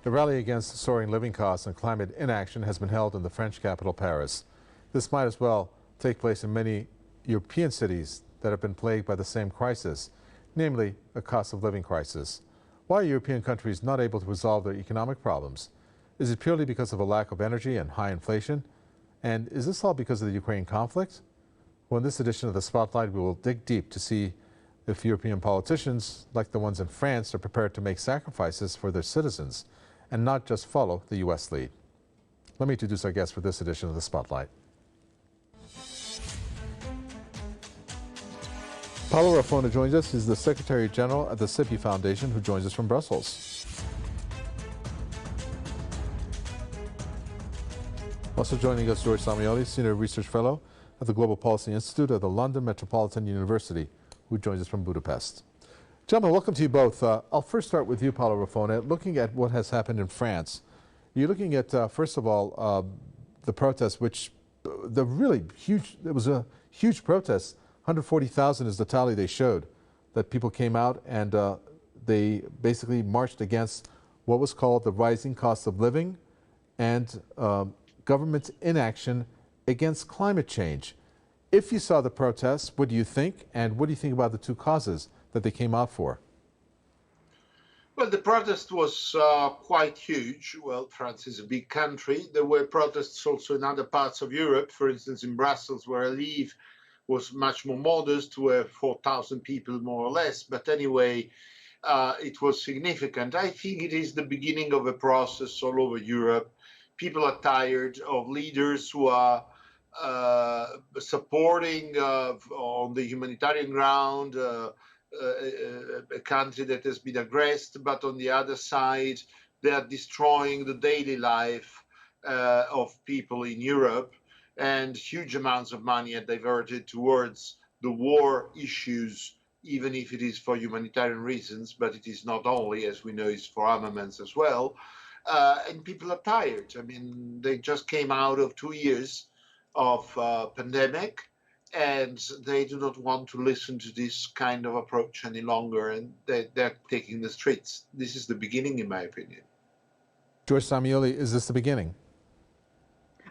The rally against soaring living costs and climate inaction has been held in the French capital, Paris. This might as well take place in many European cities that have been plagued by the same crisis, namely a cost of living crisis. Why are European countries not able to resolve their economic problems? Is it purely because of a lack of energy and high inflation? And is this all because of the Ukraine conflict? Well, in this edition of the Spotlight, we will dig deep to see if European politicians, like the ones in France, are prepared to make sacrifices for their citizens and not just follow the U.S. lead. Let me introduce our guest for this edition of the Spotlight. Paolo Raffona joins us. He's the Secretary General at the SIPI Foundation, who joins us from Brussels. Also joining us, George Samioli, Senior Research Fellow at the Global Policy Institute of the London Metropolitan University, who joins us from Budapest. Gentlemen, welcome to you both. I'll first start with you, Paolo Raffona. Looking at what has happened in France, you're looking at, first of all, the protests, which the really huge, it was a huge protest. 140,000 is the tally they showed, that people came out and they basically marched against what was called the rising cost of living and government inaction against climate change. If you saw the protests, what do you think? And what do you think about the two causes that they came out for? Well, the protest was quite huge. Well, France is a big country. There were protests also in other parts of Europe. For instance, in Brussels, where I live, was much more modest, where 4,000 people more or less. But anyway, it was significant. I think it is the beginning of a process all over Europe. People are tired of leaders who are supporting on the humanitarian ground a country that has been aggressed, but on the other side, they are destroying the daily life of people in Europe, and huge amounts of money are diverted towards the war issues, even if it is for humanitarian reasons, but it is not only, as we know, it's for armaments as well. And people are tired. I mean, they just came out of 2 years of pandemic, and they do not want to listen to this kind of approach any longer, and they're taking the streets. This is the beginning, in my opinion. George Samioli, is this the beginning?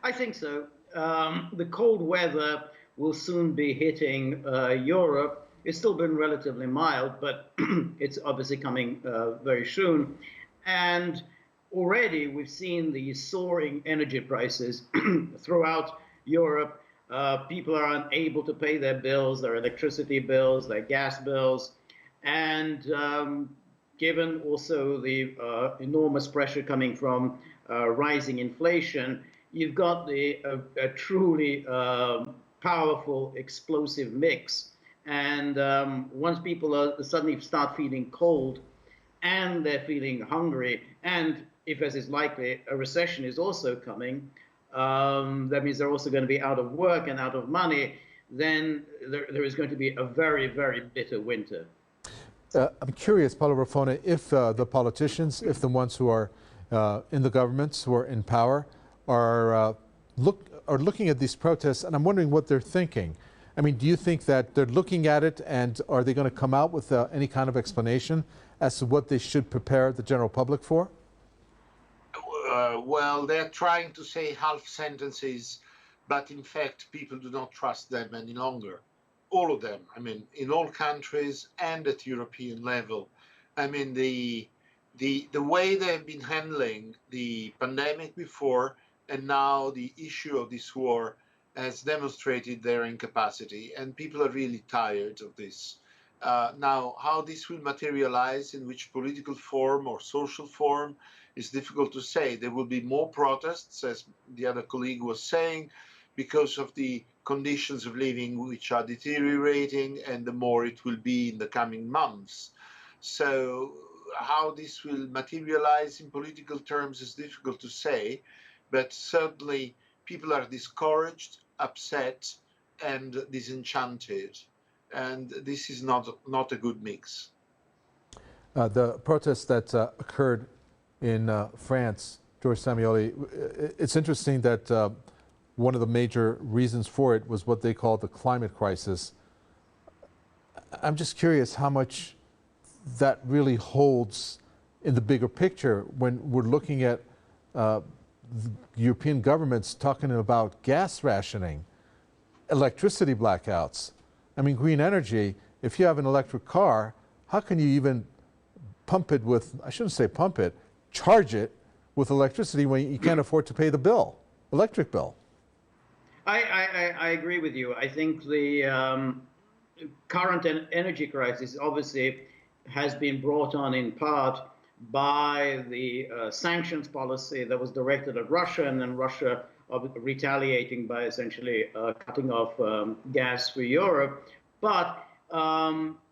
I think so. The cold weather will soon be hitting Europe. It's still been relatively mild, but it's obviously coming very soon. And already we've seen the soaring energy prices throughout Europe. People are unable to pay their bills, their electricity bills, their gas bills. And given also the enormous pressure coming from rising inflation, you've got a truly powerful, explosive mix. And once people suddenly start feeling cold and they're feeling hungry, and if, as is likely, a recession is also coming, that means they're also going to be out of work and out of money, then there is going to be a very, very bitter winter. I'm curious, Paolo Raffona, if the politicians, if the ones who are in the governments, who are in power, are looking at these protests, and I'm wondering what they're thinking. I mean, do you think that they're looking at it, and are they going to come out with any kind of explanation as to what they should prepare the general public for? Well, they're trying to say half sentences, but in fact, people do not trust them any longer. All of them. I mean, in all countries and at European level. I mean, the way they've been handling the pandemic before and now the issue of this war has demonstrated their incapacity, and people are really tired of this. Now, how this will materialize, in which political form or social form, is difficult to say. There will be more protests, as the other colleague was saying, because of the conditions of living which are deteriorating, and the more it will be in the coming months. So how this will materialize in political terms is difficult to say, but certainly people are discouraged, upset, and disenchanted. And this is not a good mix. The protests that occurred in France, George Samioli, it's interesting that one of the major reasons for it was what they call the climate crisis. I'm just curious how much that really holds in the bigger picture when we're looking at European governments talking about gas rationing, electricity blackouts. I mean, green energy, if you have an electric car, how can you even pump it with, I shouldn't say pump it, charge it with electricity when you can't afford to pay the bill, electric bill? I agree with you. I think the current energy crisis obviously has been brought on in part by the sanctions policy that was directed at Russia, and then Russia retaliating by essentially cutting off gas for Europe. But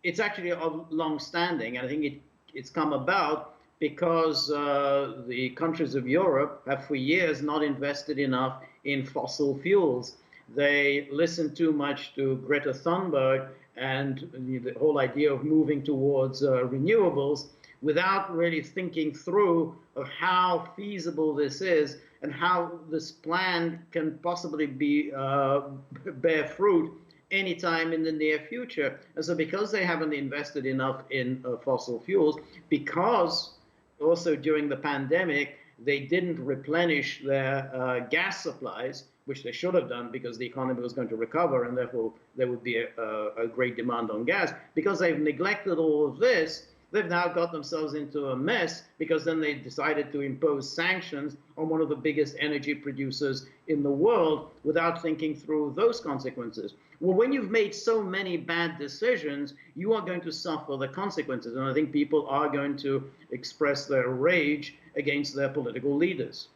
it's actually long-standing, and I think it's come about because the countries of Europe have for years not invested enough in fossil fuels. They listen too much to Greta Thunberg and the whole idea of moving towards renewables without really thinking through of how feasible this is and how this plan can possibly bear fruit anytime in the near future. And so because they haven't invested enough in fossil fuels, because also during the pandemic, they didn't replenish their gas supplies, which they should have done because the economy was going to recover and therefore there would be a great demand on gas. Because they've neglected all of this, they've now got themselves into a mess because then they decided to impose sanctions on one of the biggest energy producers in the world without thinking through those consequences. Well, when you've made so many bad decisions, you are going to suffer the consequences. And I think people are going to express their rage against their political leaders.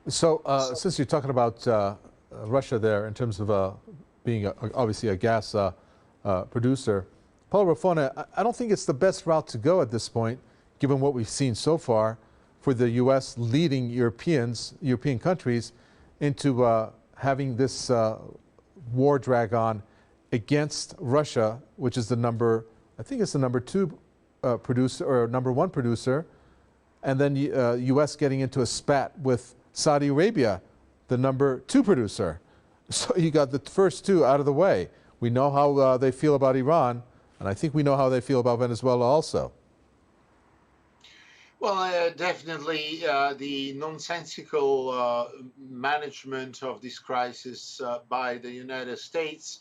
So since you're talking about Russia there in terms of being obviously a gas producer, Paolo Raffone, I don't think it's the best route to go at this point, given what we've seen so far, for the U.S. leading European countries into having this war drag on against Russia, which is I think it's the number 2 producer or number 1 producer, and then U.S. getting into a spat with Saudi Arabia, the number 2 producer. So you got the first 2 out of the way. We know how they feel about Iran, and I think we know how they feel about Venezuela also. Well, definitely the nonsensical management of this crisis by the United States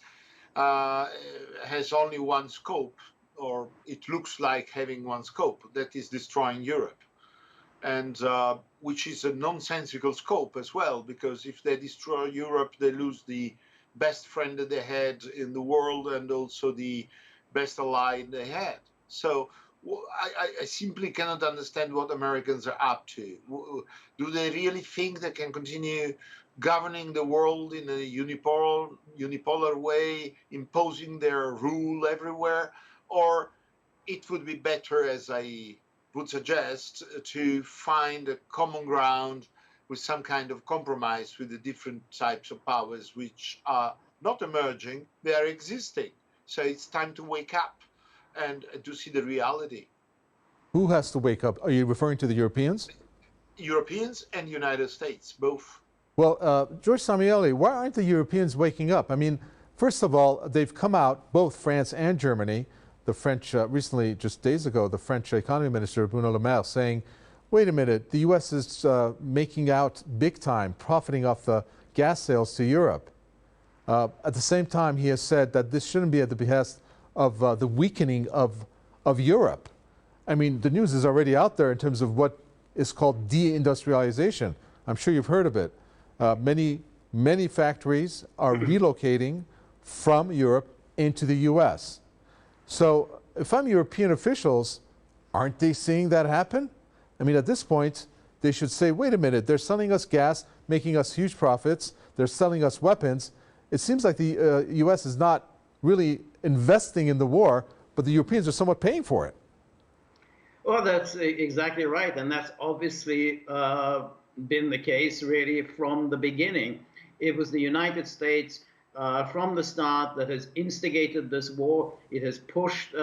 has only one scope, or it looks like having one scope, that is destroying Europe. And which is a nonsensical scope as well, because if they destroy Europe, they lose the best friend that they had in the world and also the best ally they had. So I simply cannot understand what Americans are up to. Do they really think they can continue governing the world in a unipolar way, imposing their rule everywhere? Or it would be better, as I would suggest, to find a common ground with some kind of compromise with the different types of powers which are not emerging, they are existing. So it's time to wake up and to see the reality. Who has to wake up? Are you referring to the Europeans? Europeans and United States, both. Well, George Samaeli, why aren't the Europeans waking up? I mean, first of all, they've come out, both France and Germany, the French, recently, just days ago, the French economy minister, Bruno Le Maire, saying, wait a minute, the U.S. is making out big time, profiting off the gas sales to Europe. At the same time, he has said that this shouldn't be at the behest of the weakening of Europe. I mean, the news is already out there in terms of what is called deindustrialization. I'm sure you've heard of it. Many factories are relocating from Europe into the U.S. So if I'm European officials, aren't they seeing that happen? I mean, at this point, they should say, wait a minute, they're selling us gas, making us huge profits, they're selling us weapons. It seems like the U.S. is not really investing in the war, but the Europeans are somewhat paying for it. Well, that's exactly right. And that's obviously been the case really from the beginning. It was the United States from the start that has instigated this war. It has pushed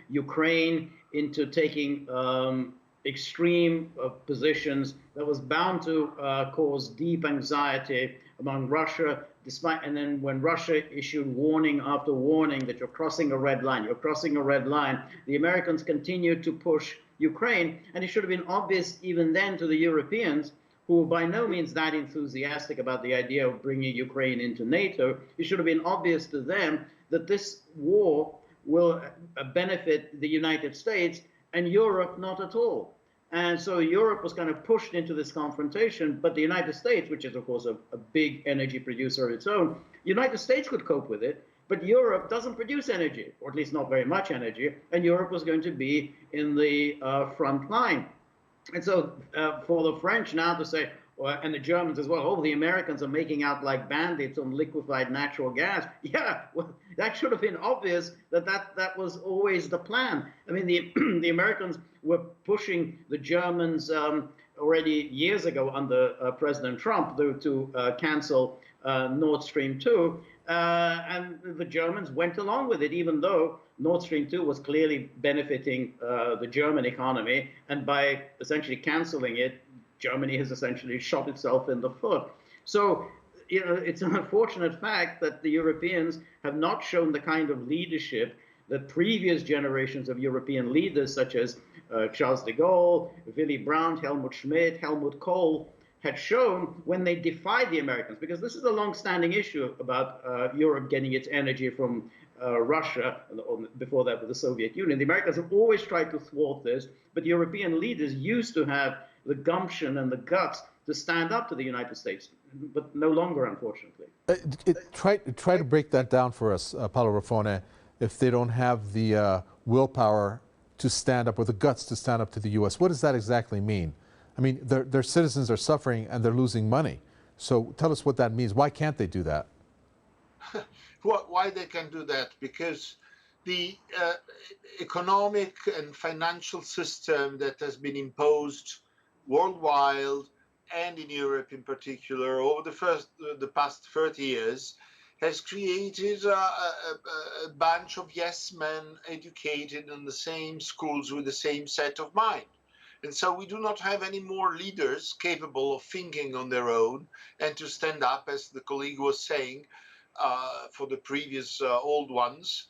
Ukraine into taking extreme positions that was bound to cause deep anxiety among Russia, and then when Russia issued warning after warning that you're crossing a red line, the Americans continued to push Ukraine. And it should have been obvious even then to the Europeans, who were by no means that enthusiastic about the idea of bringing Ukraine into NATO. It should have been obvious to them that this war will benefit the United States and Europe not at all. And so Europe was kind of pushed into this confrontation, but the United States, which is of course a big energy producer of its own, United States could cope with it, but Europe doesn't produce energy, or at least not very much energy, and Europe was going to be in the front line. And so for the French now to say, and the Germans as well, oh, the Americans are making out like bandits on liquefied natural gas. Yeah, well, that should have been obvious that was always the plan. I mean, the Americans were pushing the Germans already years ago under President Trump to cancel Nord Stream 2. And the Germans went along with it, even though Nord Stream 2 was clearly benefiting the German economy. And by essentially canceling it, Germany has essentially shot itself in the foot. So, you know, it's an unfortunate fact that the Europeans have not shown the kind of leadership that previous generations of European leaders, such as Charles de Gaulle, Willy Brandt, Helmut Schmidt, Helmut Kohl, had shown when they defied the Americans, because this is a long-standing issue about Europe getting its energy from Russia, before that with the Soviet Union. The Americans have always tried to thwart this, but European leaders used to have the gumption and the guts to stand up to the United States, but no longer, unfortunately. Try to break that down for us, Paolo Raffone, if they don't have the willpower to stand up, or the guts to stand up to the U.S. What does that exactly mean? I mean, their citizens are suffering and they're losing money. So tell us what that means. Why can't they do that? Why they can do that? Because the economic and financial system that has been imposed worldwide and in Europe in particular over the past 30 years has created a bunch of yes men educated in the same schools with the same set of mind. And so we do not have any more leaders capable of thinking on their own and to stand up, as the colleague was saying, for the previous old ones,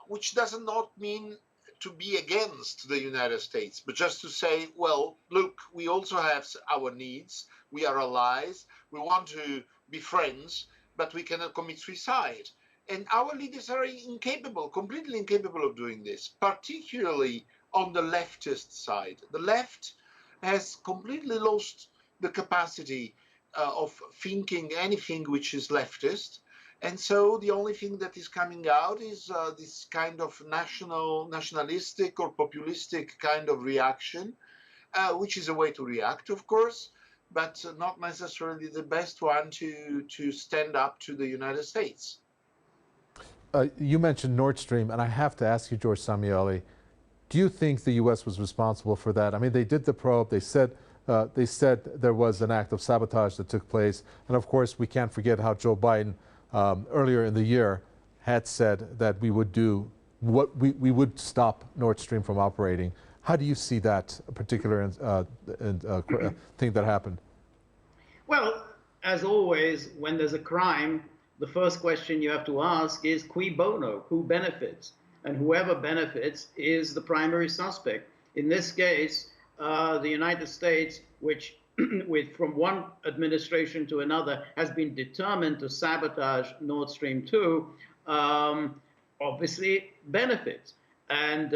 which does not mean to be against the United States, but just to say, well, look, we also have our needs. We are allies. We want to be friends, but we cannot commit suicide. And our leaders are incapable, completely incapable of doing this, particularly on the leftist side. The left has completely lost the capacity of thinking anything which is leftist. And so the only thing that is coming out is this kind of nationalistic or populistic kind of reaction, which is a way to react, of course, but not necessarily the best one to stand up to the United States. You mentioned Nord Stream, and I have to ask you, George Samioli, do you think the U.S. was responsible for that? I mean, they did the probe. They said there was an act of sabotage that took place. And of course, we can't forget how Joe Biden earlier in the year had said that we would do what we would stop Nord Stream from operating. How do you see that particular thing that happened? Well, as always, when there's a crime, the first question you have to ask is cui bono, who benefits? And whoever benefits is the primary suspect. In this case, the United States, which from one administration to another has been determined to sabotage Nord Stream 2, obviously benefits. And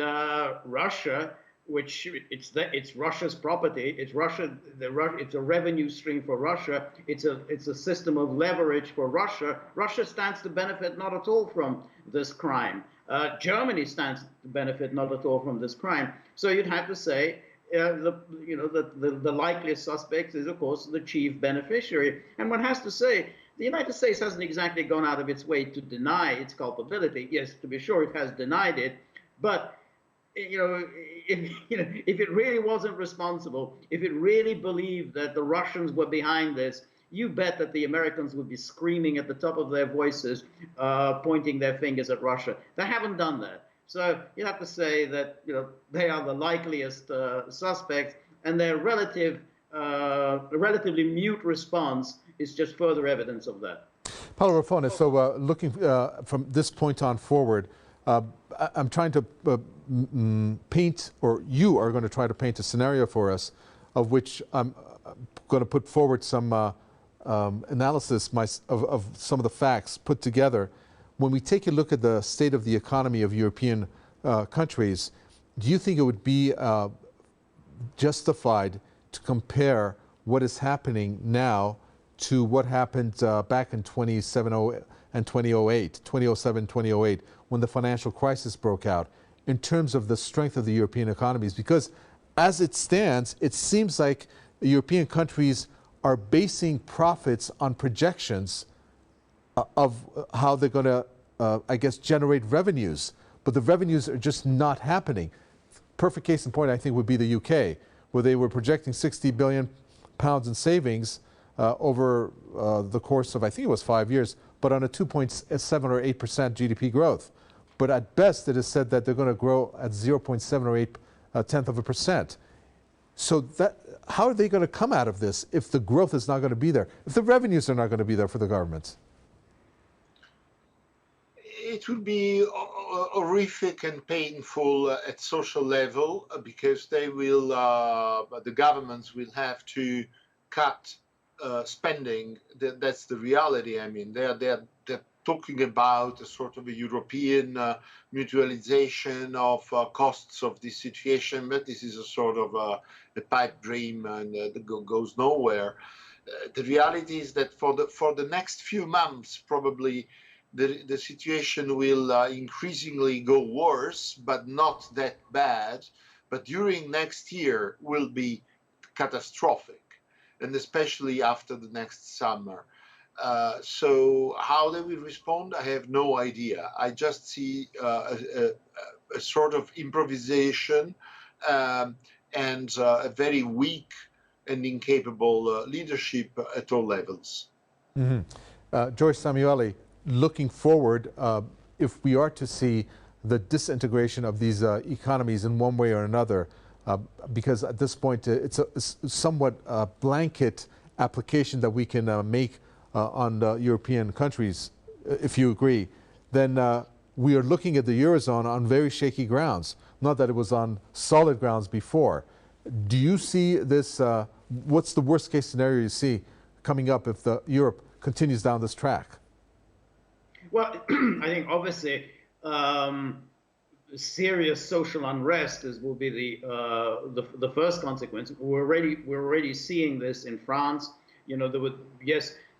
Russia, which it's Russia's property, it's a revenue stream for Russia, it's a system of leverage for Russia. Russia stands to benefit not at all from this crime. Germany stands to benefit not at all from this crime. So you'd have to say the likeliest suspect is, of course, the chief beneficiary. And one has to say, the United States hasn't exactly gone out of its way to deny its culpability. Yes, to be sure, it has denied it. But, if it really wasn't responsible, if it really believed that the Russians were behind this, you bet that the Americans would be screaming at the top of their voices, pointing their fingers at Russia. They haven't done that. So you have to say that they are the likeliest suspects, and their relatively mute response is just further evidence of that. Paolo Raffone, so looking from this point on forward, I'm trying to paint, or you are going to try to paint a scenario for us, of which I'm going to put forward some analysis of some of the facts put together. When we take a look at the state of the economy of European countries, do you think it would be justified to compare what is happening now to what happened back in 2007 and 2008, when the financial crisis broke out, in terms of the strength of the European economies? Because as it stands, it seems like the European countries are basing profits on projections of how they're going to, I guess, generate revenues. But the revenues are just not happening. Perfect case in point, I think, would be the UK, where they were projecting £60 billion in savings over the course of, I think it was 5 years, but on a 2.7 or 8% GDP growth. But at best, it is said that they're going to grow at 0.7 or 0.8%. So that, how are they going to come out of this if the growth is not going to be there, if the revenues are not going to be there for the governments? It will be horrific and painful at social level, because they will, the governments will have to cut spending. That's the reality. I mean, they're talking about a sort of a European mutualization of costs of this situation, but this is a sort of a pipe dream, and that goes nowhere. The reality is that for the next few months, probably the situation will increasingly go worse, but not that bad. But during next year will be catastrophic, and especially after the next summer. So how they will respond, I have no idea. I just see a sort of improvisation and a very weak and incapable leadership at all levels. Mm-hmm. George Samueli, looking forward, if we are to see the disintegration of these economies in one way or another, because at this point it's a somewhat blanket application that we can make on European countries, if you agree, then we are looking at the Eurozone on very shaky grounds, not that it was on solid grounds before. Do you see this, what's the worst case scenario you see coming up if Europe continues down this track? Well, I think obviously serious social unrest will be the first consequence. We're already seeing this in France. You know, there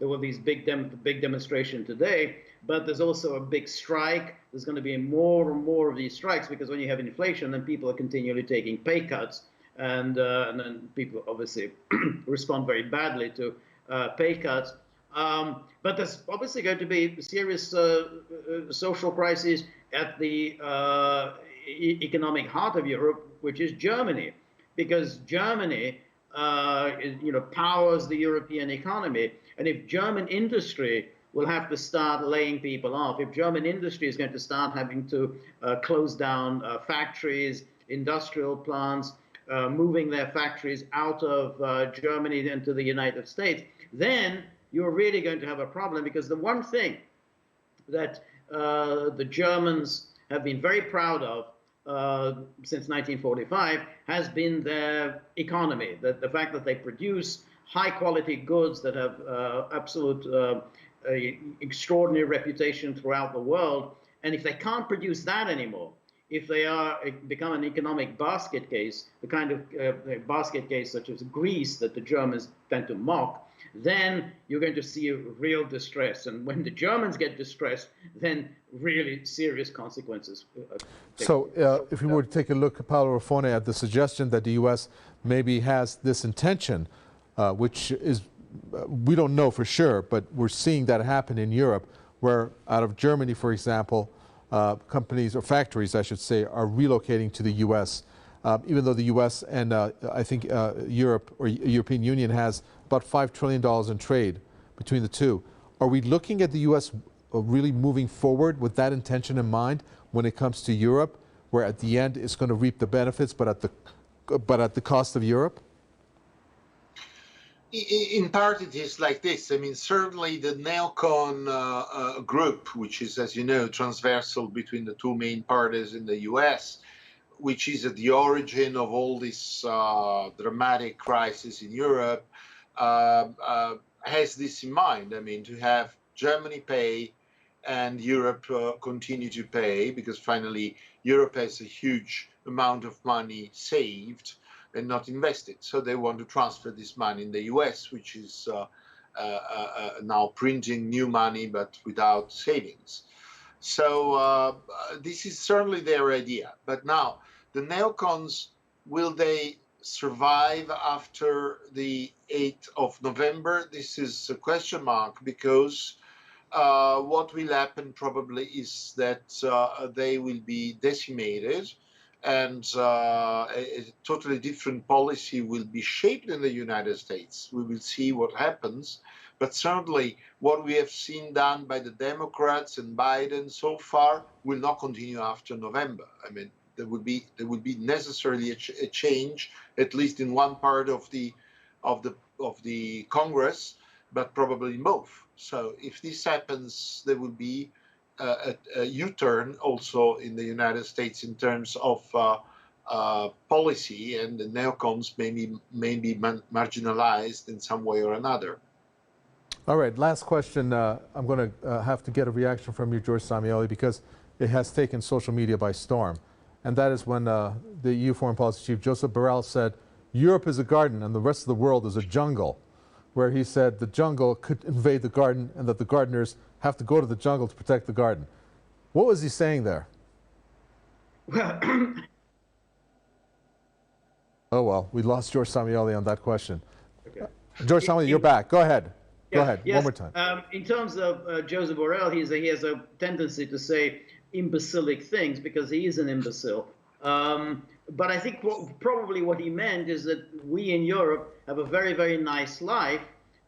were these big demonstrations today, but there's also a big strike. There's going to be more and more of these strikes, because when you have inflation, then people are continually taking pay cuts, and then people obviously respond very badly to pay cuts. But there's obviously going to be serious social crises at the economic heart of Europe, which is Germany, because Germany powers the European economy. And if German industry will have to start laying people off, if German industry is going to start having to close down factories, industrial plants, moving their factories out of Germany into the United States, then you're really going to have a problem, because the one thing that the Germans have been very proud of since 1945 has been their economy, the fact that they produce high-quality goods that have absolute extraordinary reputation throughout the world. And if they can't produce that anymore, if they become an economic basket case, the kind of basket case such as Greece that the Germans tend to mock, then you're going to see a real distress. And when the Germans get distressed, then really serious consequences. So if we were to take a look, Paolo Raffone, at the suggestion that the U.S. maybe has this intention, which is, we don't know for sure, but we're seeing that happen in Europe, where out of Germany, for example, companies, or factories, I should say, are relocating to the U.S., even though the U.S. and I think Europe, or European Union, has about $5 trillion in trade between the two. Are we looking at the U.S. really moving forward with that intention in mind when it comes to Europe, where at the end it's going to reap the benefits, but at the cost of Europe? In part, it is like this. I mean, certainly the neocon group, which is, as you know, transversal between the two main parties in the US, which is at the origin of all this dramatic crisis in Europe, has this in mind. I mean, to have Germany pay and Europe continue to pay, because finally Europe has a huge amount of money saved and not invested. So they want to transfer this money in the US, which is now printing new money but without savings. So this is certainly their idea. But now, the neocons, will they survive after the 8th of November? This is a question mark, because what will happen probably is that they will be decimated, and a totally different policy will be shaped in the United States. We will see what happens. But certainly what we have seen done by the Democrats and Biden so far will not continue after November. I mean, there will be necessarily a change, at least in one part of the Congress, but probably in both. So if this happens, there will be a U-turn also in the United States in terms of policy, and the neocons may be marginalized in some way or another. All right, last question. I'm going to have to get a reaction from you, George Samioli, because it has taken social media by storm. And that is when the EU Foreign Policy Chief, Josep Borrell, said, Europe is a garden and the rest of the world is a jungle, where he said the jungle could invade the garden and that the gardeners have to go to the jungle to protect the garden. What was he saying there? Well, Oh, well, we lost George Samioli on that question. okay. George Samioli, you're back. Go ahead. Go ahead, yes. one more time. In terms of Joseph Borrell, he has a tendency to say imbecilic things because he is an imbecile. But I think probably what he meant is that we in Europe have a very, very nice life,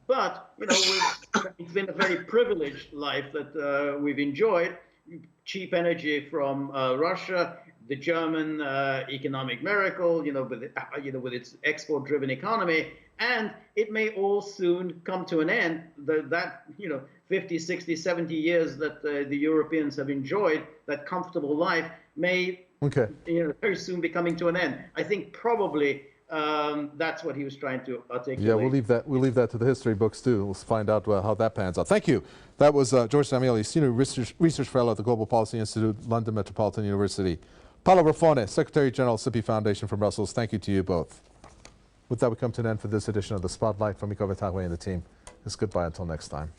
but it's been a very privileged life that we've enjoyed. Cheap energy from Russia, the German economic miracle, with its export-driven economy, and it may all soon come to an end. That 50, 60, 70 years that the Europeans have enjoyed, that comfortable life, may very soon be coming to an end. I think probably that's what he was trying to articulate. Yeah, we'll leave that to the history books too. We'll find out how that pans out. Thank you. That was George Samioli, Senior Research Fellow at the Global Policy Institute, London Metropolitan University. Paolo Raffone, Secretary General, SIPI Foundation from Brussels. Thank you to you both. With that, we come to an end for this edition of The Spotlight. From Miko Vitagwe and the team, it's goodbye until next time.